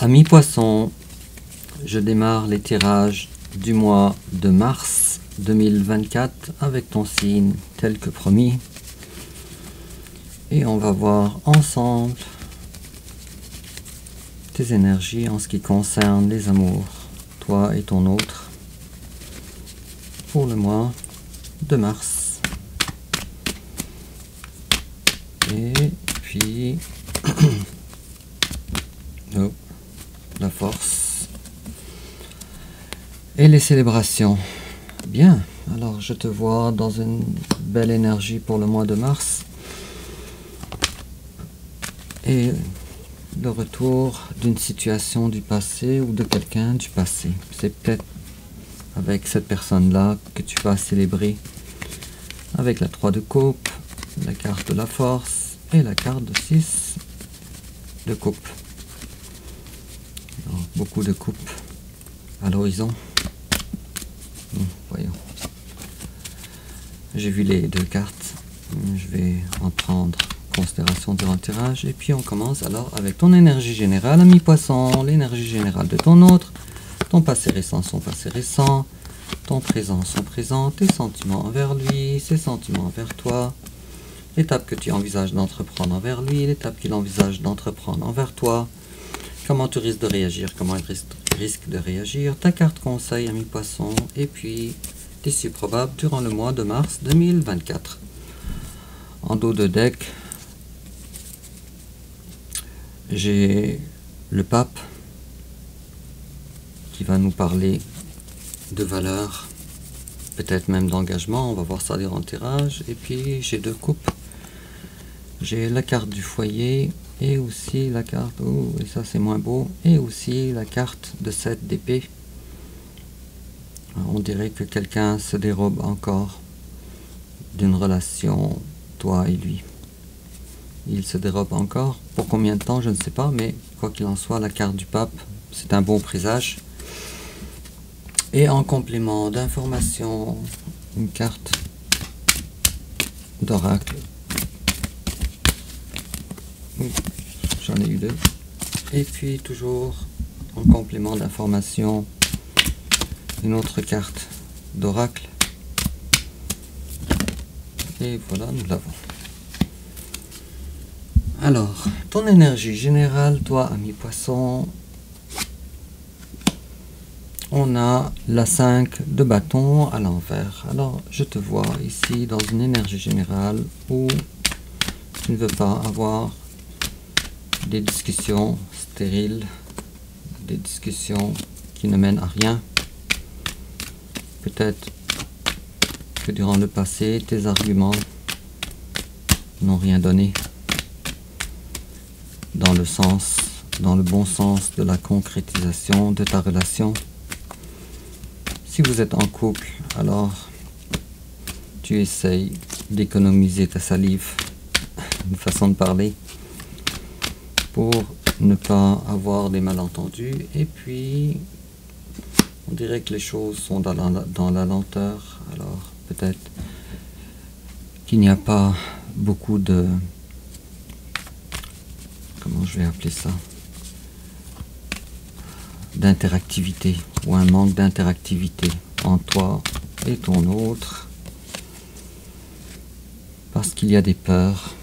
Amis poissons, je démarre les tirages du mois de mars 2024 avec ton signe tel que promis. Et on va voir ensemble tes énergies en ce qui concerne les amours, toi et ton autre, pour le mois de mars. Et puis, oh, la force et les célébrations. Bien, alors je te vois dans une belle énergie pour le mois de mars. Et le retour d'une situation du passé ou de quelqu'un du passé. C'est peut-être avec cette personne-là que tu vas célébrer avec la 3 de coupe, la carte de la force et la carte de 6 de coupe. Alors, beaucoup de coupes à l'horizon. Voyons. J'ai vu les deux cartes. Je vais en prendre considération durant le tirage. Et puis on commence alors avec ton énergie générale, ami poisson, l'énergie générale de ton autre, ton passé récent, son passé récent, ton présent, son présent, tes sentiments envers lui, ses sentiments envers toi, l'étape que tu envisages d'entreprendre envers lui, l'étape qu'il envisage d'entreprendre envers toi, comment tu risques de réagir, comment il risque de réagir, ta carte conseil, ami poisson, et puis l'issue probable durant le mois de mars 2024. En dos de deck, j'ai le pape qui va nous parler de valeurs, peut-être même d'engagement, on va voir ça durant le tirage. Et puis j'ai deux coupes, j'ai la carte du foyer et aussi la carte, oh, et ça c'est moins beau, et aussi la carte de 7 d'épée. On dirait que quelqu'un se dérobe encore d'une relation, toi et lui. Il se dérobe encore. Pour combien de temps, je ne sais pas, mais quoi qu'il en soit, la carte du pape, c'est un bon présage. Et en complément d'information, une carte d'oracle. J'en ai eu deux. Et puis toujours en complément d'information, une autre carte d'oracle. Et voilà, nous l'avons. Alors, ton énergie générale, toi, ami poisson, on a la 5 de bâton à l'envers. Alors, je te vois ici dans une énergie générale où tu ne veux pas avoir des discussions stériles, des discussions qui ne mènent à rien. Peut-être que durant le passé, tes arguments n'ont rien donné dans le bon sens de la concrétisation de ta relation. Si vous êtes en couple, alors tu essayes d'économiser ta salive, une façon de parler, pour ne pas avoir des malentendus. Et puis, on dirait que les choses sont dans la lenteur. Alors, peut-être qu'il n'y a pas beaucoup de... Comment je vais appeler ça? D'interactivité, ou un manque d'interactivité entre toi et ton autre, parce qu'il y a des peurs.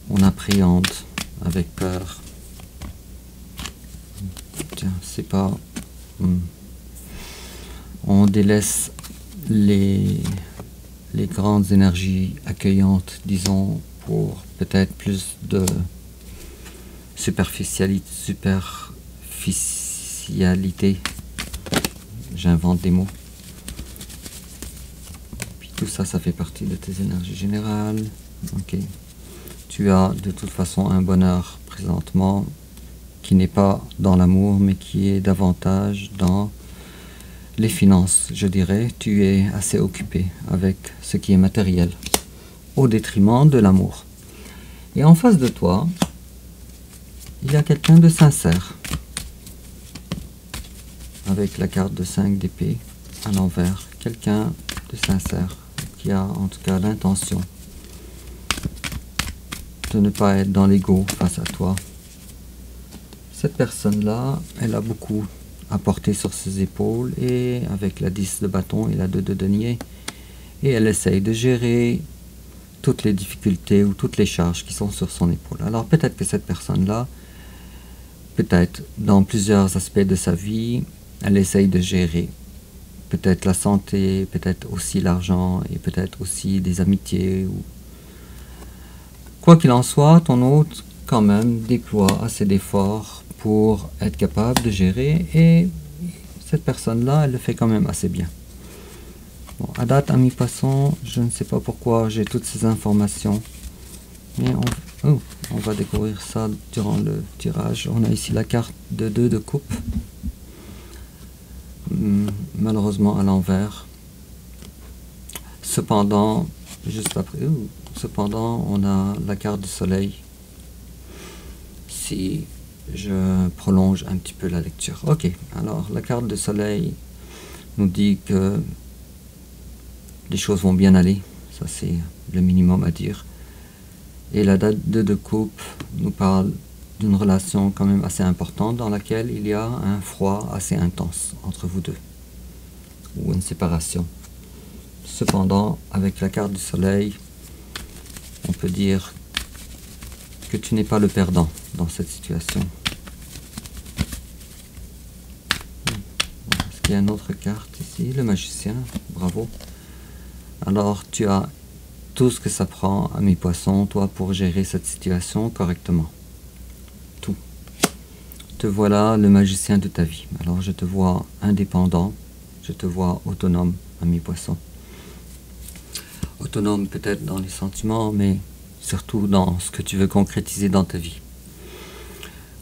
On appréhende avec peur. Tiens, c'est pas... On délaisse les grandes énergies accueillantes, disons, pour peut-être plus de superficialité. J'invente des mots. Puis tout ça, ça fait partie de tes énergies générales. Ok. Tu as de toute façon un bonheur présentement qui n'est pas dans l'amour, mais qui est davantage dans les finances, je dirais. Tu es assez occupé avec ce qui est matériel, au détriment de l'amour. Et en face de toi, il y a quelqu'un de sincère, avec la carte de 5 d'épée à l'envers. Quelqu'un de sincère, qui a en tout cas l'intention de ne pas être dans l'ego face à toi, Cette personne-là, elle a beaucoup à porter sur ses épaules, et avec la 10 de bâton et la 2 de denier, et elle essaye de gérer toutes les difficultés ou toutes les charges qui sont sur son épaule. Alors peut-être que cette personne-là, peut-être dans plusieurs aspects de sa vie, elle essaye de gérer peut-être la santé, peut-être aussi l'argent, et peut-être aussi des amitiés. Ou... Quoi qu'il en soit, ton hôte quand même déploie assez d'efforts pour être capable de gérer, et cette personne-là, elle le fait quand même assez bien. Bon, à date, ami poisson, je ne sais pas pourquoi j'ai toutes ces informations, mais on va découvrir ça durant le tirage. On a ici la carte de 2 de coupe, malheureusement à l'envers. Cependant, juste après, cependant, on a la carte du soleil. Si je prolonge un petit peu la lecture. Ok, alors la carte du soleil nous dit que les choses vont bien aller. Ça, c'est le minimum à dire. Et la date 2 de coupe nous parle d'une relation quand même assez importante dans laquelle il y a un froid assez intense entre vous deux, ou une séparation. Cependant, avec la carte du soleil, on peut dire que tu n'es pas le perdant dans cette situation. Est-ce qu'il y a une autre carte ici? Le magicien, bravo. Alors tu as tout ce que ça prend, ami poisson, toi, pour gérer cette situation correctement. Tout. Te voilà le magicien de ta vie. Alors je te vois indépendant, je te vois autonome, ami poisson. Autonome peut-être dans les sentiments, mais surtout dans ce que tu veux concrétiser dans ta vie.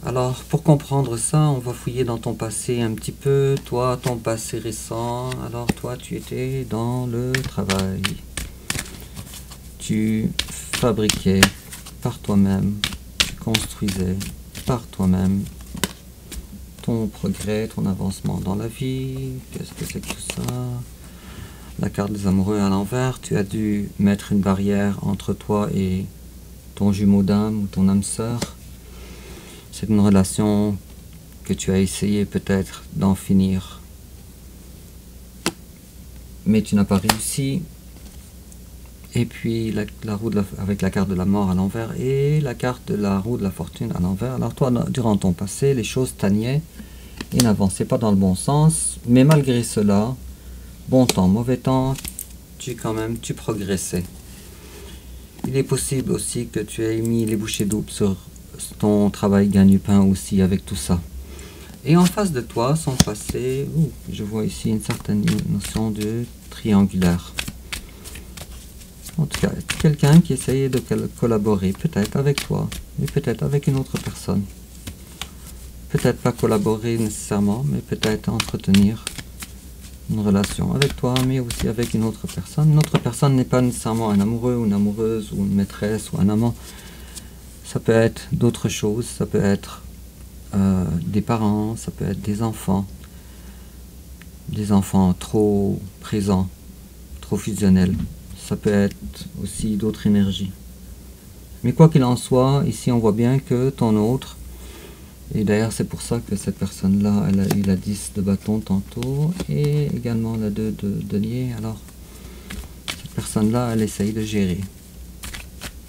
Alors, pour comprendre ça, on va fouiller dans ton passé un petit peu. Toi, ton passé récent. Alors, toi, tu étais dans le travail. Tu fabriquais par toi-même, tu construisais par toi-même ton progrès, ton avancement dans la vie. Qu'est-ce que c'est que tout ça? La carte des amoureux à l'envers. Tu as dû mettre une barrière entre toi et ton jumeau d'âme ou ton âme sœur. C'est une relation que tu as essayé peut-être d'en finir, mais tu n'as pas réussi. Et puis la roue avec la carte de la mort à l'envers et la carte de la roue de la fortune à l'envers. Alors toi, durant ton passé, les choses stagnaient et n'avançaient pas dans le bon sens, mais malgré cela, bon temps, mauvais temps, tu progressais. Il est possible aussi que tu aies mis les bouchées doubles sur ton travail gagne-pain aussi avec tout ça. Et en face de toi, son passé, je vois ici une certaine notion de triangulaire. En tout cas, quelqu'un qui essayait de collaborer, peut-être avec toi, mais peut-être avec une autre personne. Peut-être pas collaborer nécessairement, mais peut-être entretenir une relation avec toi, mais aussi avec une autre personne. Une autre personne n'est pas nécessairement un amoureux ou une amoureuse ou une maîtresse ou un amant. Ça peut être d'autres choses, ça peut être des parents, ça peut être des enfants trop présents, trop fusionnels. Ça peut être aussi d'autres énergies. Mais quoi qu'il en soit, ici on voit bien que ton autre, et d'ailleurs c'est pour ça que cette personne-là, elle a eu la 10 de bâton tantôt, et également la 2 de denier. Alors, cette personne-là, elle essaye de gérer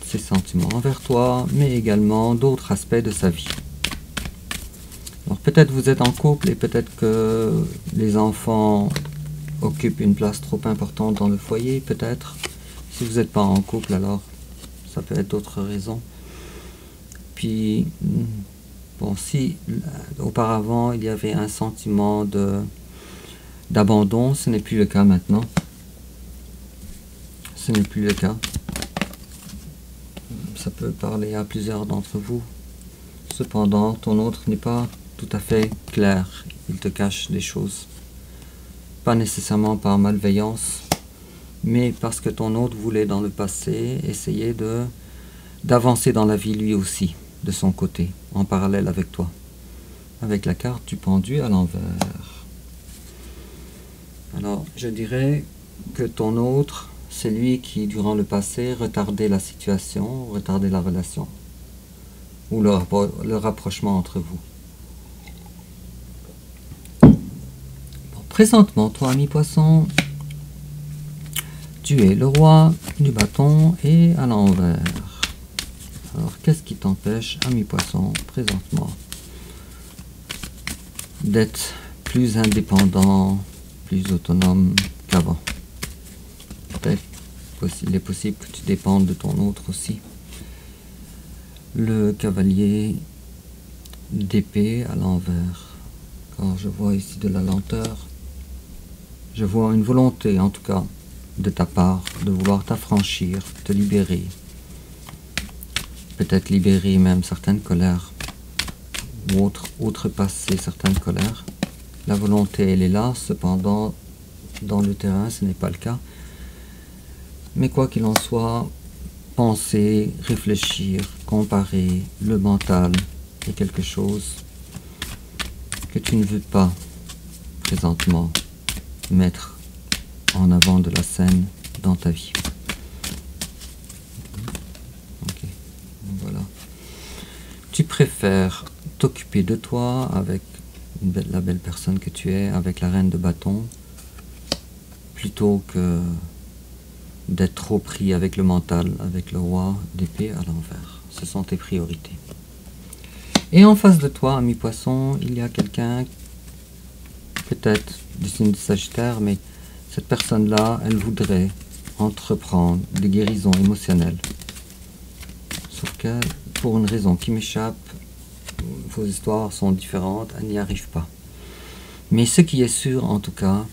ses sentiments envers toi, mais également d'autres aspects de sa vie. Alors peut-être vous êtes en couple et peut-être que les enfants occupent une place trop importante dans le foyer, peut-être. Si vous n'êtes pas en couple, alors ça peut être d'autres raisons. Puis, bon, si auparavant il y avait un sentiment d'abandon, ce n'est plus le cas maintenant. Ce n'est plus le cas. Ça peut parler à plusieurs d'entre vous. Cependant, ton autre n'est pas tout à fait clair. Il te cache des choses. Pas nécessairement par malveillance, mais parce que ton autre voulait dans le passé essayer d'avancer dans la vie lui aussi, de son côté, en parallèle avec toi. Avec la carte du pendu à l'envers. Alors, je dirais que ton autre, c'est lui qui, durant le passé, retardait la situation, retardait la relation, ou le rapprochement entre vous. présentement, toi, ami poisson, tu es le roi du bâton et à l'envers. Alors, qu'est-ce qui t'empêche, ami poisson, présentement, d'être plus indépendant, plus autonome qu'avant? Peut-être il est possible que tu dépendes de ton autre aussi. Le cavalier d'épée à l'envers. Quand je vois ici de la lenteur, je vois une volonté, en tout cas, de ta part, de vouloir t'affranchir, te libérer. Peut-être libérer même certaines colères, ou outrepasser certaines colères. La volonté, elle est là, cependant, dans le terrain, ce n'est pas le cas. Mais quoi qu'il en soit, penser, réfléchir, comparer, le mental est quelque chose que tu ne veux pas présentement mettre en avant de la scène dans ta vie. Ok, voilà. Tu préfères t'occuper de toi avec la belle personne que tu es, avec la reine de bâton, plutôt que d'être trop pris avec le mental, avec le roi d'épée à l'envers. Ce sont tes priorités. Et en face de toi, ami poisson, il y a quelqu'un, peut-être du signe de Sagittaire, mais cette personne-là, elle voudrait entreprendre des guérisons émotionnelles. Sauf que, pour une raison qui m'échappe, vos histoires sont différentes, elle n'y arrive pas. Mais ce qui est sûr, en tout cas,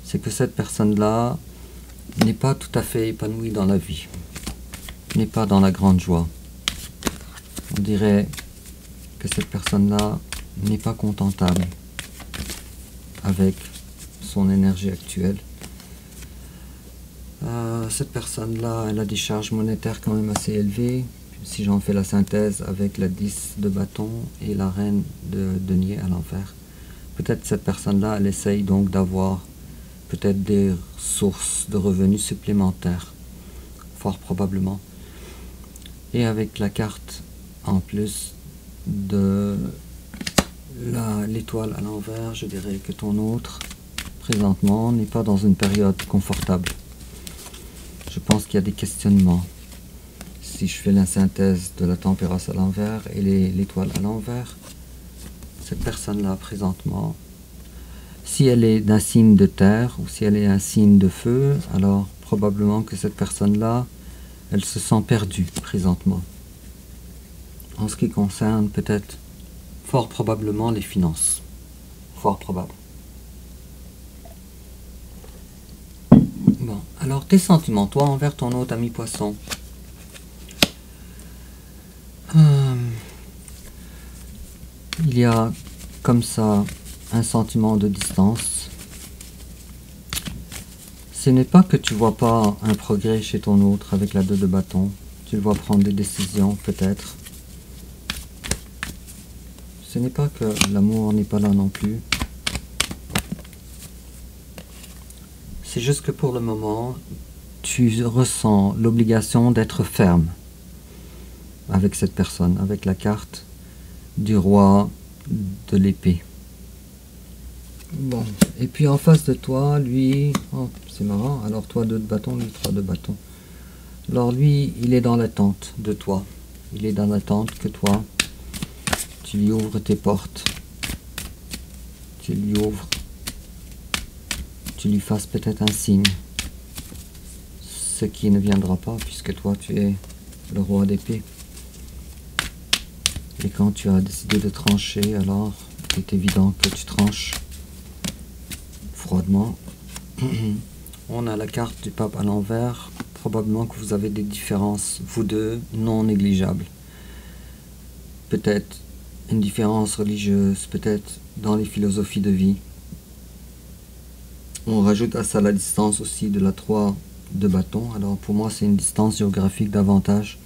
c'est que cette personne-là n'est pas tout à fait épanouie dans la vie, n'est pas dans la grande joie. On dirait que cette personne-là n'est pas contentable avec son énergie actuelle. Cette personne-là, elle a des charges monétaires quand même assez élevées. Si j'en fais la synthèse avec la 10 de bâton et la reine de denier à l'envers, peut-être cette personne-là, elle essaye donc d'avoir peut-être des sources de revenus supplémentaires, fort probablement. Et avec la carte en plus de l'étoile à l'envers, je dirais que ton autre, présentement, n'est pas dans une période confortable. Je pense qu'il y a des questionnements. Si je fais la synthèse de la tempérance à l'envers et l'étoile à l'envers, cette personne-là, présentement, si elle est d'un signe de terre ou si elle est un signe de feu, alors probablement que cette personne-là, elle se sent perdue présentement. En ce qui concerne peut-être, fort probablement, les finances. Fort probable. Bon, alors tes sentiments, toi, envers ton autre ami poisson. Il y a comme ça un sentiment de distance. Ce n'est pas que tu vois pas un progrès chez ton autre avec la 2 de bâton. Tu le vois prendre des décisions, peut-être. Ce n'est pas que l'amour n'est pas là non plus. C'est juste que pour le moment, tu ressens l'obligation d'être ferme avec cette personne, avec la carte du roi de l'épée. Bon, et puis en face de toi, lui, oh, c'est marrant, alors toi 2 de bâton, lui 3 de bâton. Alors lui, il est dans l'attente de toi. Il est dans l'attente que toi, tu lui ouvres tes portes. Tu lui ouvres, tu lui fasses peut-être un signe. Ce qui ne viendra pas, puisque toi tu es le roi d'épée. Et quand tu as décidé de trancher, alors c'est évident que tu tranches froidement. On a la carte du pape à l'envers. Probablement que vous avez des différences, vous deux, non négligeables. Peut-être une différence religieuse, peut-être dans les philosophies de vie. On rajoute à ça la distance aussi de la 3 de bâton. Alors pour moi, c'est une distance géographique davantage.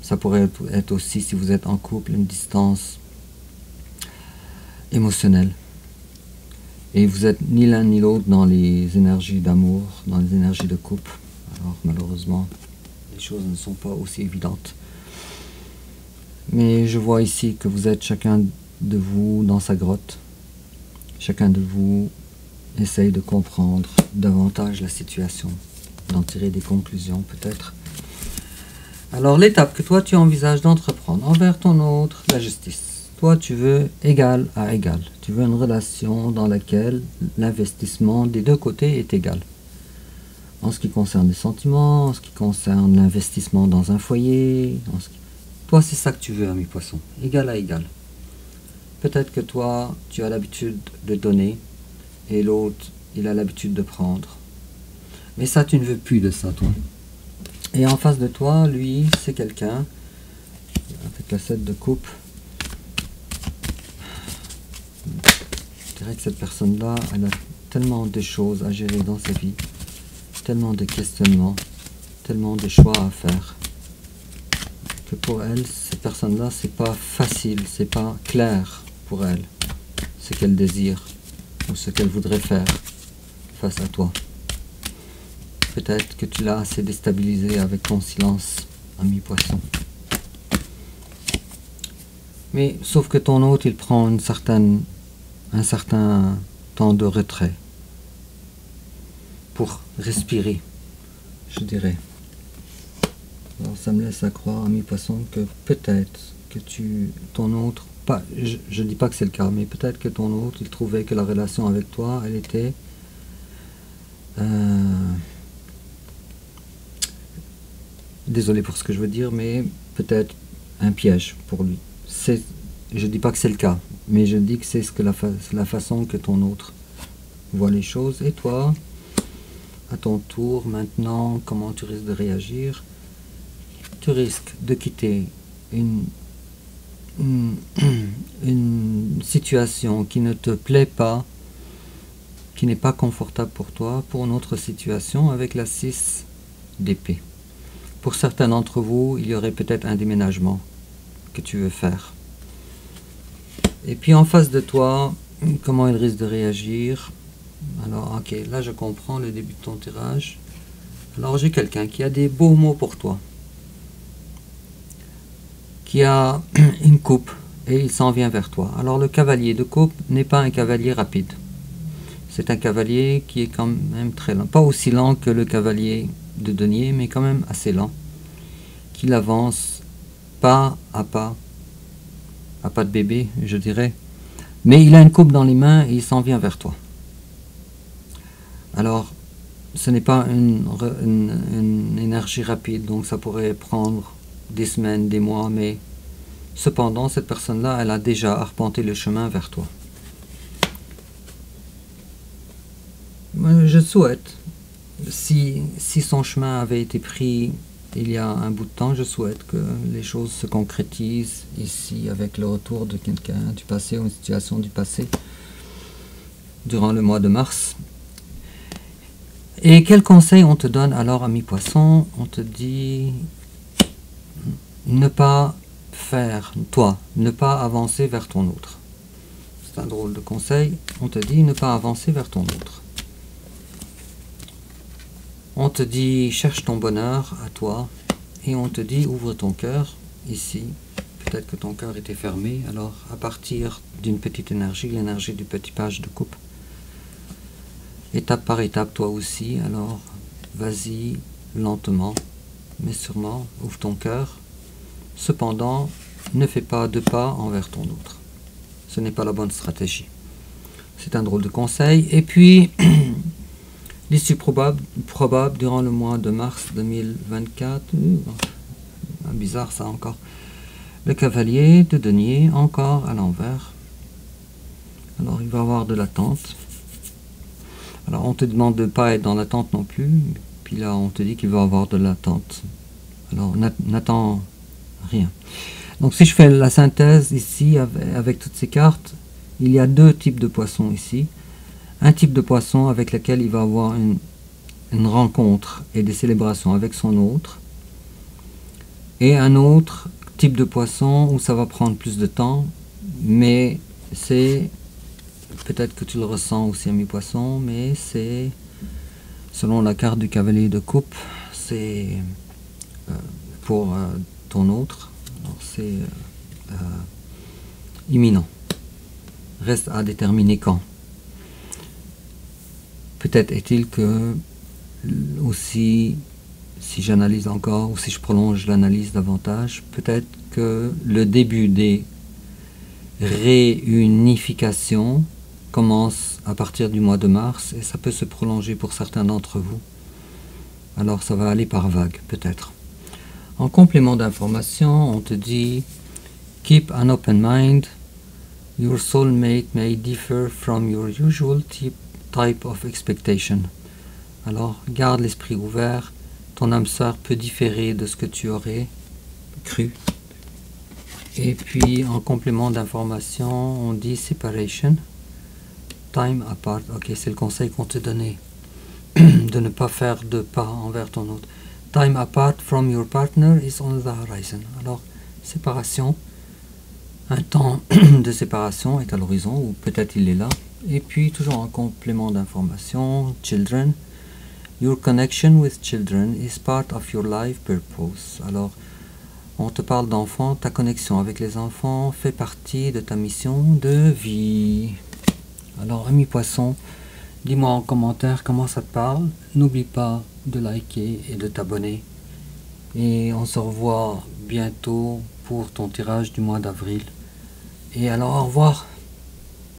Ça pourrait être aussi, si vous êtes en couple, une distance émotionnelle. Et vous êtes ni l'un ni l'autre dans les énergies d'amour, dans les énergies de couple. Alors malheureusement, les choses ne sont pas aussi évidentes. Mais je vois ici que vous êtes chacun de vous dans sa grotte. Chacun de vous essaye de comprendre davantage la situation, d'en tirer des conclusions peut-être. Alors l'étape que toi tu envisages d'entreprendre envers ton autre, la justice. Toi tu veux égal à égal. Tu veux une relation dans laquelle l'investissement des deux côtés est égal. En ce qui concerne les sentiments, en ce qui concerne l'investissement dans un foyer. Toi c'est ça que tu veux, ami poisson, égal à égal. Peut-être que toi tu as l'habitude de donner et l'autre il a l'habitude de prendre. Mais ça tu ne veux plus de ça toi. Et en face de toi, lui, c'est quelqu'un, avec la 7 de coupe, je dirais que cette personne-là, elle a tellement de choses à gérer dans sa vie, tellement de questionnements, tellement de choix à faire, que pour elle, cette personne-là, c'est pas facile, c'est pas clair pour elle, ce qu'elle désire, ou ce qu'elle voudrait faire face à toi. Peut-être que tu l'as assez déstabilisé avec ton silence, ami poisson. Mais sauf que ton hôte, il prend un certain temps de retrait pour respirer, je dirais. Alors ça me laisse à croire, ami poisson, que peut-être que ton hôte, je ne dis pas que c'est le cas, mais peut-être que ton hôte, il trouvait que la relation avec toi, elle était désolé pour ce que je veux dire, mais peut-être un piège pour lui. Je ne dis pas que c'est le cas, mais je dis que c'est la façon que ton autre voit les choses. Et toi, à ton tour, maintenant, comment tu risques de réagir? Tu risques de quitter une situation qui ne te plaît pas, qui n'est pas confortable pour toi, pour une autre situation avec la 6 d'épée. Pour certains d'entre vous, il y aurait peut-être un déménagement que tu veux faire. Et puis en face de toi, comment il risque de réagir? Alors, ok, là je comprends le début de ton tirage. Alors j'ai quelqu'un qui a des beaux mots pour toi. Qui a une coupe et il s'en vient vers toi. Alors le cavalier de coupe n'est pas un cavalier rapide. C'est un cavalier qui est quand même très lent. Pas aussi lent que le cavalier de denier, mais quand même assez lent, qu'il avance pas à pas de bébé, je dirais, mais il a une coupe dans les mains et il s'en vient vers toi. Alors, ce n'est pas une énergie rapide, donc ça pourrait prendre des semaines, des mois, mais cependant, cette personne-là, elle a déjà arpenté le chemin vers toi. Je souhaite, si son chemin avait été pris il y a un bout de temps, je souhaite que les choses se concrétisent ici avec le retour de quelqu'un du passé ou une situation du passé durant le mois de mars. Et quel conseil on te donne alors, ami poisson? On te dit ne pas faire, toi, ne pas avancer vers ton autre. C'est un drôle de conseil. On te dit ne pas avancer vers ton autre. On te dit cherche ton bonheur à toi et on te dit ouvre ton cœur ici. Peut-être que ton cœur était fermé, alors à partir d'une petite énergie, l'énergie du petit page de coupe, étape par étape toi aussi, alors vas-y lentement mais sûrement, ouvre ton cœur. Cependant, ne fais pas de pas envers ton autre. Ce n'est pas la bonne stratégie. C'est un drôle de conseil. Et puis l'issue probable durant le mois de mars 2024. Bizarre ça encore. Le cavalier de denier encore à l'envers. Alors il va y avoir de l'attente. Alors on te demande de ne pas être dans l'attente non plus. Puis là on te dit qu'il va y avoir de l'attente. Alors n'attends rien. Donc si je fais la synthèse ici avec toutes ces cartes, il y a deux types de poissons ici. Un type de poisson avec lequel il va avoir une rencontre et des célébrations avec son autre. Et un autre type de poisson où ça va prendre plus de temps, mais c'est, peut-être que tu le ressens aussi, ami poisson, mais c'est, selon la carte du cavalier de coupe, c'est pour ton autre, c'est imminent. Reste à déterminer quand. Peut-être est-il que aussi, si j'analyse encore ou si je prolonge l'analyse davantage, peut-être que le début des réunifications commence à partir du mois de mars et ça peut se prolonger pour certains d'entre vous. Alors ça va aller par vagues, peut-être. En complément d'information, on te dit « Keep an open mind. Your soulmate may differ from your usual type of expectation. » Alors, garde l'esprit ouvert. Ton âme sœur peut différer de ce que tu aurais cru. Et puis, en complément d'information, on dit « Separation. Time apart. » Ok, c'est le conseil qu'on te donnait. De ne pas faire de pas envers ton autre. Time apart from your partner is on the horizon. Alors, séparation. Un temps de séparation est à l'horizon, ou peut-être il est là. Et puis, toujours en complément d'information, children. Your connection with children is part of your life purpose. Alors, on te parle d'enfants. Ta connexion avec les enfants fait partie de ta mission de vie. Alors, ami poisson, dis-moi en commentaire comment ça te parle. N'oublie pas de liker et de t'abonner. Et on se revoit bientôt pour ton tirage du mois d'avril. Et alors, au revoir.